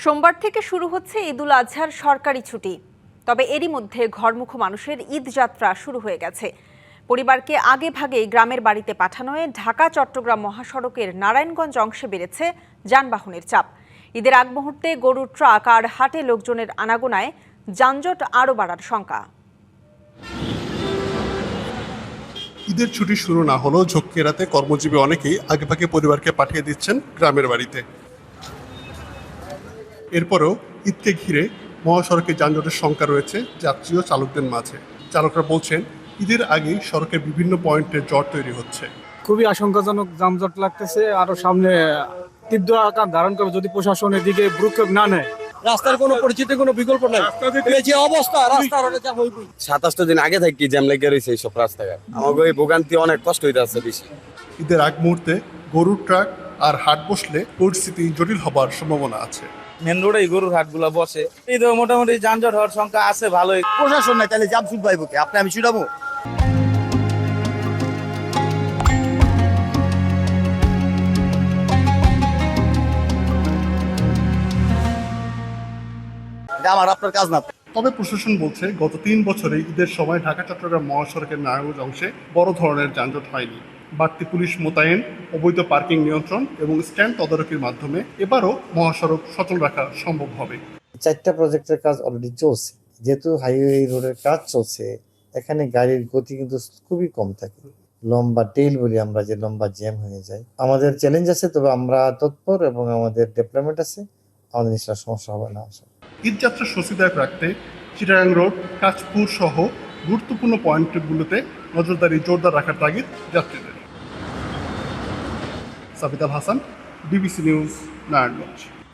সোমবার থেকে শুরু হচ্ছে ঈদুল আজহার সরকারি ছুটি। তবে এরই মধ্যে ঘরমুখো মানুষের ঈদ যাত্রা শুরু হয়ে গেছে। পরিবারকে আগে ভাগেই গ্রামের বাড়িতে পাঠানোয় ঢাকা চট্টগ্রাম মহাসড়কের নারায়ণগঞ্জ অংশে বেড়েছে যানবাহনের চাপ। ঈদের আগ মুহূর্তে গরুর ট্রাক আর হাটে লোকজনের আনাগোনায় যানজট আরও বাড়ার শঙ্কা। ঈদের ছুটি শুরু না হলেও ঝক্কি এড়াতে কর্মজীবী অনেকেই আগেভাগে পরিবারকে পাঠিয়ে দিচ্ছেন গ্রামের বাড়িতে। এরপরেও ঈদকে ঘিরে মহাসড়কে যানজটের শঙ্কা রয়েছে যাত্রী ও চালকদের মাঝে। চালকরা বলছেন, ঈদের আগেই সড়কের বিভিন্ন পয়েন্টে জট তৈরি হচ্ছে। খুবই আশঙ্কাজনক যানজট লাগতেছে, আরো সামনে তীব্র আকার ধারণ করবে যদি প্রশাসন এদিকে ভ্রুক্ষেপ না নেয়। রাস্তার কোনো পরিচিত কোনো বিকল্প নাই, যে অবস্থা রাস্তার 27 দিন আগে থেকে জ্যাম লেগে রয়েছে এইসব রাস্তাঘাট। আমাকে এই ভোগান্তি অনেক কষ্ট হইতেছে বেশি। ঈদের আগ মুহূর্তে গরুর ট্রাক আর হাট বসলে পরিস্থিতি জটিল হবার সম্ভাবনা আছে। মেন রোডে গরুর হাটগুলো বসে, এই তো মোটামুটি যানজট হওয়ার সংখ্যা আছে ভালোই। প্রশাসন নাই, তাহলে জাম শুট পাইবো কে? আপনি আমি ছুটাবো? আমার আপনার কাজ না। তবে প্রশাসন বলছে, গত 3 বছরে ঈদের সময় ঢাকা চট্টগ্রাম মহাসড়কের নারায়ণগঞ্জ অংশে বড় ধরনের যানজট হয়নি। বাড়তি পুলিশ মোতায়েন, অবৈধ পার্কিং নিয়ন্ত্রণ এবং স্ট্যান্ড তদারকির মাধ্যমে এবারও মহাসড়ক সচল রাখা সম্ভব হবে। 4টা প্রজেক্টের কাজ অলরেডি চলছে। যেহেতু হাইওয়ে রোডের কাজ চলছে, এখানে গাড়ির গতি কিন্তু খুবই কম থাকে। লম্বা টেইল বলি আমরা, যে লম্বা জ্যাম হয়ে যায়। আমাদের চ্যালেঞ্জ আছে, তবে আমরা তৎপর এবং আমাদের ডেভেলপমেন্ট আছে, আমাদের নিশ্চয় সমস্যা হবে না। ঈদ যাত্রা স্বস্তিদায়ক রাখতে চিটাগাং রোড, কাঁচপুর সহ গুরুত্বপূর্ণ পয়েন্টগুলোতে নজরদারি জোরদার রাখার তাগিদ যাত্রীদের। সাবিত আল হাসান, বিবিসি নিউজ, নারায়ণগঞ্জ।